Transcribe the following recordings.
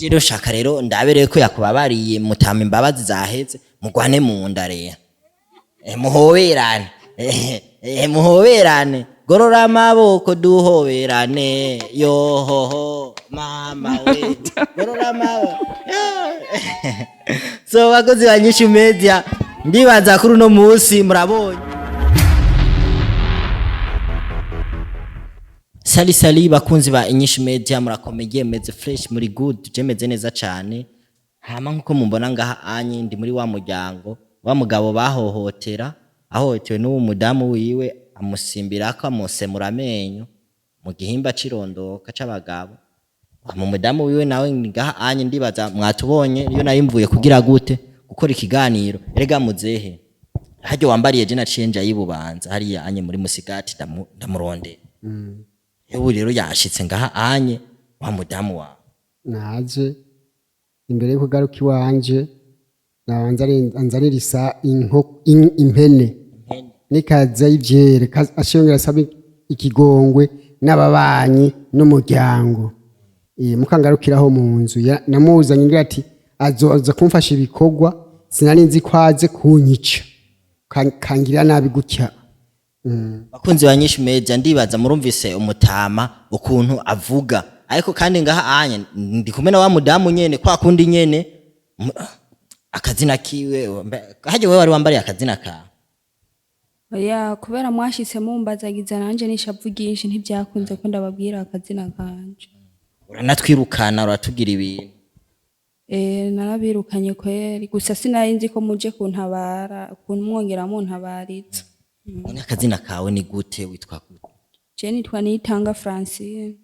rero shaka rero ndabereye ko yakubabariye mutama imbabazi zaheze mugwane mu nda rero muhoberane muhoberane gorora amaboko duhoberane yohoho mama we gorora amaboko so bakozi ba INYISHU media ndibaza kuri uno munsi murabonye sali bakunzi ba INYISHU media murakomeye meze fresh muri good jemeze neza cyane hama nkuko mumbona ngaha anye ndi muri wa muryango wa mugabo bahohotera ahohotewe n'uwo mudamu wiwe amusimbira ko amusemura amenyo mu gihimba cirondoka c'abagabo mu mudamu wiwe nawe ngaha anye ndibaza mwatubonye iyo nayimvuye kugira gute gukora ikiganiro erega muzehe haryo wambariye je naciye nja yibubanza hariya anye muri musigati ndamuronde yewe rero yashitse ngaha anye wa mudamu wa naje imbere yo kugaruka iwanje nabanza anzanirisa impene nikaza ivyere ashongera sabe ikigongwe n'ababanyi n'umuryango mukangarukiraho mu nzu namuzanye ngira ati azoza kumfasha ibikorwa sinari nzi kwaze kunyica kangira nabi gutya bakunzi ba INYISHU media ndibaza murumvise umutama ukuntu avuga ariko kandi ngaha anye ndi kumwe na wa mudamu nyene kwa kundi nyene akazina kiwe haje wewe wari wambariye akazina ka oya kubera mwashitse mumbazagiza nanje nishavu ginshi ntibyakunze ko ndababwira akazina kanje uranatwirukana uratugira ibintu narabirukanye kweri gusa sinari nzi ko muje kuntabara kunmwongera mu ntabariza None akazina kawe ni gute witwa gute? Je nitwa Nitanga Francine.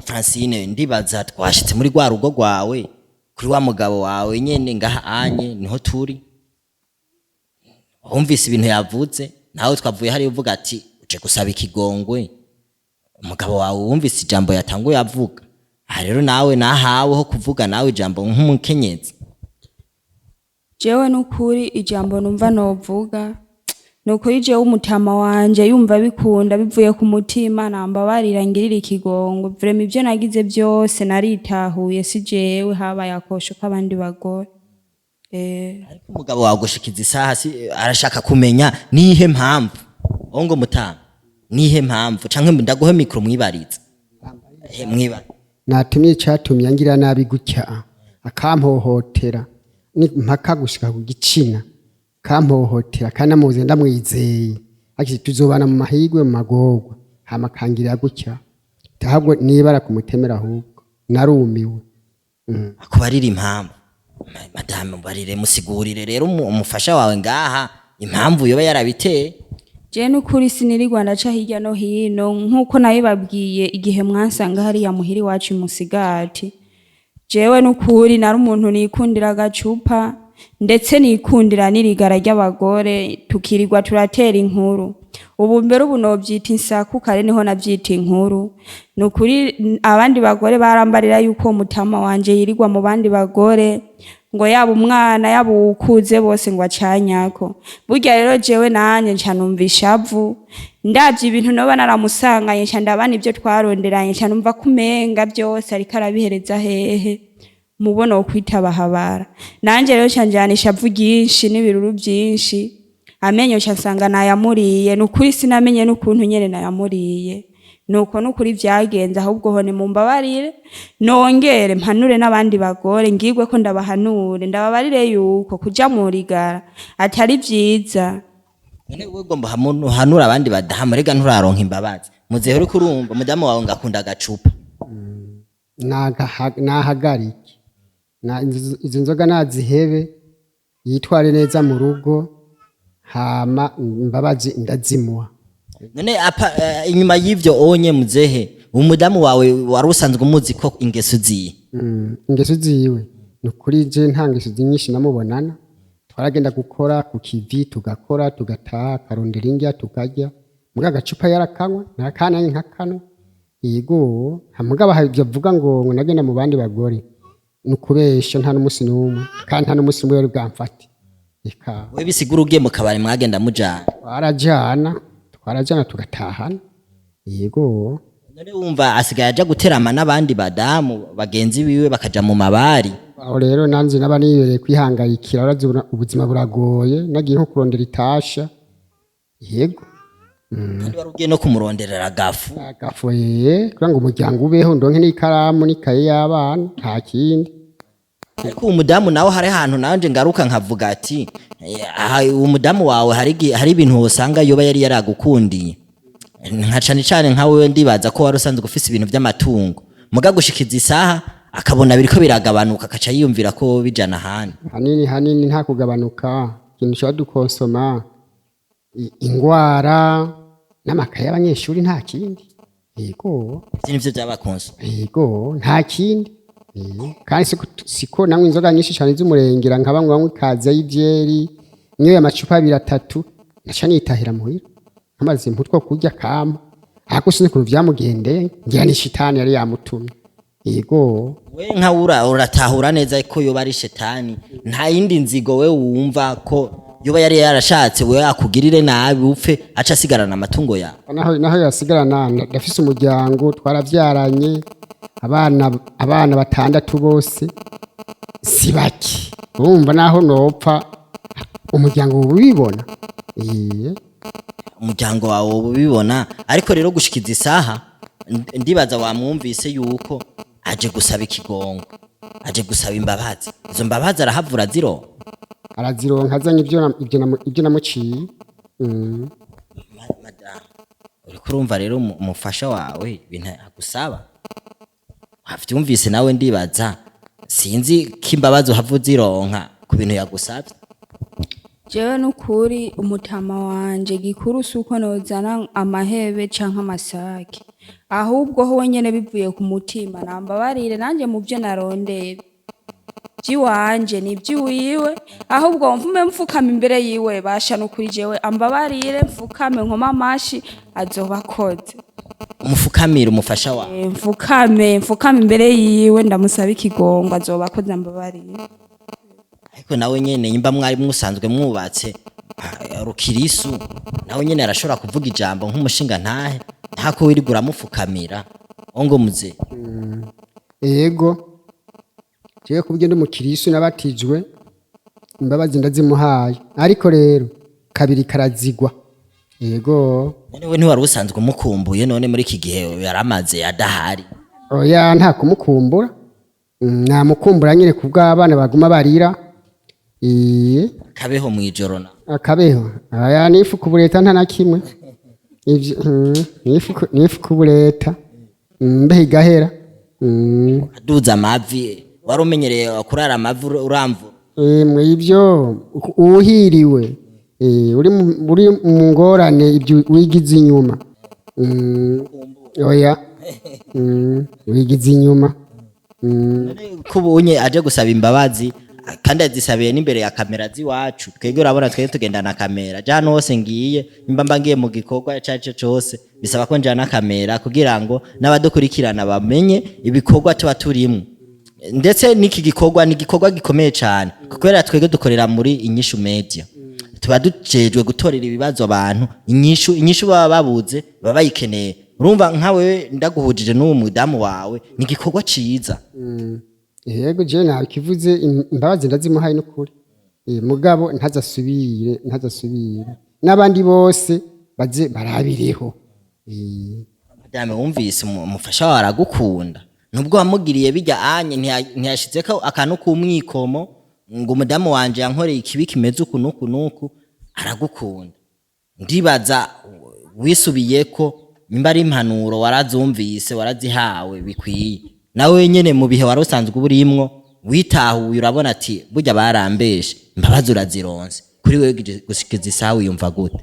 Francine ndibaza twashitse muri gwa rugo rwawe kuri wa mugabo wawe nyene ngaha anye niho turi. Wumvise ibintu yavuze nawe twavuye hari uvuga ati uje gusaba ikigongwe. Umugabo wawe wumvise ijambo yatanguye avuga. Aha rero nawe nahawe ho kuvuga nawe ijambo nk'umukenyezi. Jewe nukuri ijambo numva novuga nukuri jewe umutama wanje yumva bikunda bivuye ku mutima nambabarira ngirira ikigongo vrema ivyo nagize byose naritahuye si jewe haba yakosho kabandi bagore ariko umugabo wawe gushikiza isaha arashaka kumenya nihe mpamvu ongo mutama nihe mpamvu canke ndaguhe mikro mwibariza mwibara natumye cyatumye ngira nabi gutya akampohotera ni mpaka gushika ku gicina kampohotera kana muze ndamwizeye akisi tuzobana mu mahigwe mu magorwa hama kangira gutya tahabwo nibara kumutemera ahubwo narumiwe akubarira impamvu madame barire musigurire rero umufasha wawe ngaha impamvu yoba yarabiteye je nukuri sinirirwa ndaca hirya no hino nkuko nabibabwiye igihe mwansanga hari ya muhiri wacu musigati jewe nukuri nari umuntu nikundira agacupa ndetse nikundira nirigara ry'abagore tukirirwa turatera inkuru ubu mbere ubu novyita insaku kare niho navyita inkuru nukuri abandi bagore barambarira yuko mutama wanje yirirwa mu bandi bagore ngo yaba umwana yaba ukuze bose ngo acanyako burya rero jewe nanye nca numva ishavu ndavye ibintu noba naramusanganye nca ndabana ivyo twaronderanye nca numva kumenga byose ariko arabihereza hehe mubona okwitaba habara nanje rero canjana ishavu ryinshi n'ibiruru byinshi amenyo cyasanga nayamuriye nukuri sinamenye n'ukuntu nyene nayamuriye nuko nukuri vyagenze ahubwo hone mumbabarire nongere mpanure n'abandi bagore ngirwe ko ndabahanure ndababarire yuko kuja murigara atari vyiza none wewe gomba hanura abandi badahamurega nturaronka imbabazi muzehe uri kurumva mudamu wawe ngakunda agacupa nahagarike izo nzoga nazihebe yitware neza mu rugo hama imbabazi ndazimuha none inyuma y'ivyo onye muzehe umudamu wawe warusanzwe umuzi ko ingeso ziye ingeso ziwe nukuri je nta ngeso nyinshi namubonana twaragenda gukora ku kivi tugakora tugataha karondera indya tukarya muga gacupa yarakanywa narakana nkakano yego hamugaba havyo vuga ngo nagenda mu bandi bagore nukubesha nta n'umusi n'umwe kandi nta n'umusi umwe wari bwamfate eka we bisigura ugiye mu kabari mwagenda mujana twarajana tugatahana yego none wumva asigaye aja guterama n'abandi badamu bagenzi biwe bakaja mu mabari. aho rero nanze naba nibereye kwihangayikira urazi ubuzima buragoye nagiye nko kurondera itasha yego Kandi wari ugiye no kumuronderera agafu. agafoye kugira ngo umuryango ubeho ndonke n'ikaramu n'ikaye y'abana nta kindi Ariko umudamu nawe hari ahantu nanje ngaruka nkavuga ati umudamu wawe hari ibintu wosanga yoba yari yaragukundiye. Nka cane nka wewe ndibaza ko wari usanzwe ufise ibintu by'amatungo muga gushikiza isaha akabona biriko biragabanuka akaca yiyumvira ko bijana ahandi. hanini nta kugabanuka ikintu cyo dukonsoma ingwara n'amakaye y'abanyeshuri nta kindi yego Ivyo nivyo byabakonso. yego nta kindi kandi siko nanywa inzoga nyinshi cyane z'umurengera nkaba nywa ikaze y'ivyeri niyo amacupa 2-3 naca nitahira muhira amaze imputwa kurya kama ariko siniko vyamugendeye ngira ni shitani yari yamutumye yego We nka uratahura neza ko yoba ari shetani nta yindi nzigo we wumva ko yoba yari yarashatse we akugirire nabi upfe aca asigarana amatungo yawe. naho yasigarana ndafise umuryango twaravyaranye abana 6 bose si bake urumva naho nopfa umuryango ubibona Umuryango wawe ubibona ariko rero gushikiza isaha ndibaza wamwumvise yuko aje gusaba ikigongo aje gusaba imbabazi izo mbabazi arahavura ziro arazironka azanye ibyo namuciye madam uriko urumva rero umufasha wawe ibintu agusaba wavyumvise nawe ndibaza sinzi ko imbabazi uhava uzironka ku bintu yagusabye. jewe n'ukuri umutama wanje gikuru suko nozana amahebe canke amasake ahubwo ho wenyene bivuye ku mutima nambabarire nanje mu byo narondeye jiwanje nibyiwiwe ahubwo mvume mfukama imbere yiwe basha n'ukuri jewe ambabarire mfukame nkoma amashi azobakoze Umufukamira umufasha wawe. mfukame imbere yiwe ndamusaba ikigongo azobakoze ambabarire. Ariko nawe nyene imba mwari musanzwe mwubatse rukirisu nawe nyene arashobora kuvuga ijambo nk'umushinga ntahe ntako wirigura mufukamira ongo muze. yego jewe kubyo ndi mukirisu nabatijwe imbabazi ndazimuhaye ariko rero kabiri karazigwa yego None we ntiwari usanzwe umukumbuye none muri iki gihe yaramaze adahari. oya nta kumukumbura namukumbura nyine kubw'abana baguma barira Kabeho mwijoro na. akabeho aya nifuka ubureta nta na kimwe ivyo nifuka ubureta mbehe gahera Aduza amavi wari umenyereye kurara amavi uramvu. mw'ivyo uhiriwe uri mu ngorane ibyo wigize inyuma oya wigize inyuma Kubunye aje gusaba imbabazi kandi azisabiye n'imbere ya kamera ziwacu twege urabona twege tugendana kamera jana hose ngiye imba ngiye mu gikorwa cyacu cyose bisaba ko njana kamera kugira ngo n'abadukurikirana bamenye ibikorwa tuba turimo ndetse n'iki gikorwa ni gikorwa gikomeye cyane kuko twege dukorera muri inyishu media tuba dujejwe gutorera ibibazo abantu inyishu baba babuze baba bayikeneye urumva nkawe ndaguhujije n'uwo mudamu wawe ni gikorwa ciza. yego je nawe kivuze imbabazi ndazimuhaye n'ukuri mugabo ntazasubire n'abandi bose baze barabireho. Madame wumvise umufasha wawe aragukunda nubwo wamugiriye bijya anye ntiyashizeko akantu kumwikomo ngo umudamu wanje yankoreye ikibi kimeze uku nuku aragukunda ndibaza wisubiyeko nimba ari impanuro warazumvise warazihawe bikwiye nawe nyene mu bihe warusanzwe uburimwo witahuye urabona ati burya barambeshe imbabazi urazironse kuri wewe gushikiza isaha wiyumva gute?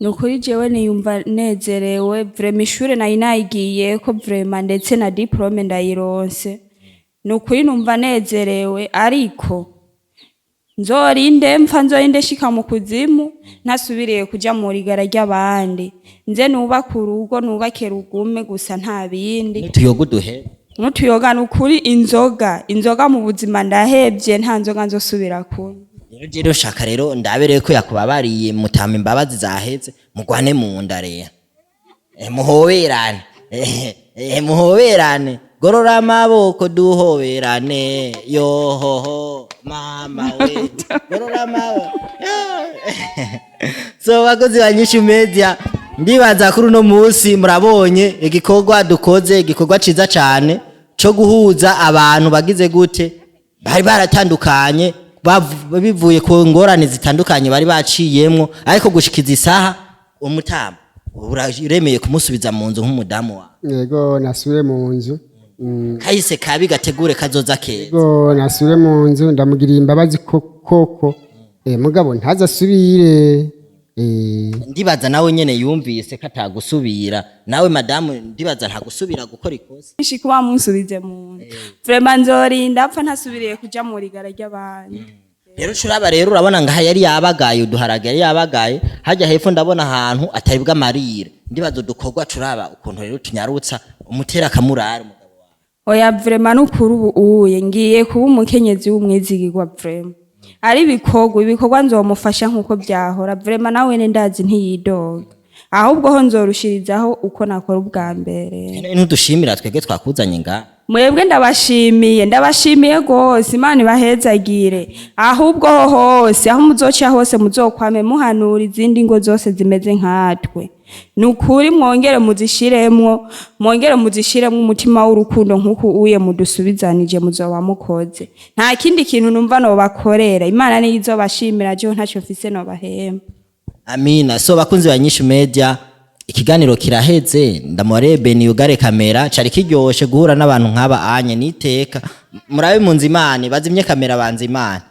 Nukuri jewe niyumva nezerewe vrema ishure nayigiye ko vrema ndetse na diplome ndayironse nukuri numva nezerewe ariko nzorinde shika mu kuzimu ntasubiriye kuja mu rigara ry'abandi nze nubaka urugo nubake rugume gusa nta bindi nutuyoga nukuri inzoga mu buzima ndahebye nta nzoga nzosubira kunywa. Rero shaka rero ndabereye ko yakubabariye mutama imbabazi zaheze mugwane mu nda rero muhoberane muhoberane gorora amaboko duhoberane yohoho mama we gorora amaboko so bakozi ba Nyishu Media ndibaza kuri uno munsi murabonye igikorwa dukoze igikorwa ciza cane co guhuza abantu bagize gute bari baratandukanye bivuye ku ngorane zitandukanye bari baciyemwo ariko gushikiza isaha umutama uremeye kumusubiza mu nzu nk'umudamu wa yego nasubire mu nzu kahise kabi gategure kazoza keza yego nasubire mu nzu ndamugiriye imbabazi koko mugabo ntazasubire ndibaza nawe nyene yumvise katagusubira nawe madamu ndibaza ntagusubira gukora ikosa ishi kuba musubize mu nzu vraiment nzorinda apfa ntasubiriye kuja mu rigara ry'abantu rero curaba rero urabona ngaha yari yabagaye uduharage yari yabagaye hajya hepfo ndabona ahantu atari bw'amarire ndibaza udukorwa curaba ukuntu rero tunyarutsa umutera kamurara umugabo wawe oya vraiment n'ukuri ubu uye ngiye kuba umukenyezi w'umwizigirwa vraiment ari ibikorwa nzomufasha nkuko byahora vraiment nawe ndazi ntiyidoga ahubwo ho nzorushirizaho uko nakora ubwa mbere ntudushimira twege twakuzanye nga mwebwe ndabashimiye gose Imana ibahezagire ahubwo hose aho muzoca hose muzokwame muhanura izindi ngo zose zimeze nkatwe nukuri mwongere muzishiremwo umutima w'urukundo nkuko uye mudusubizanije muzoba mukoze nta kindi kintu numva no bakorera Imana niyo izobashimira je ntacyo mfise no bahemba amina so bakunzi ba Nyishu Media ikiganiro kiraheze ndamurebe ni ugare kamera cari kiryoshe guhura n'abantu nk'aba anye niteka murabe mu nzimane bazimye kamera banzimane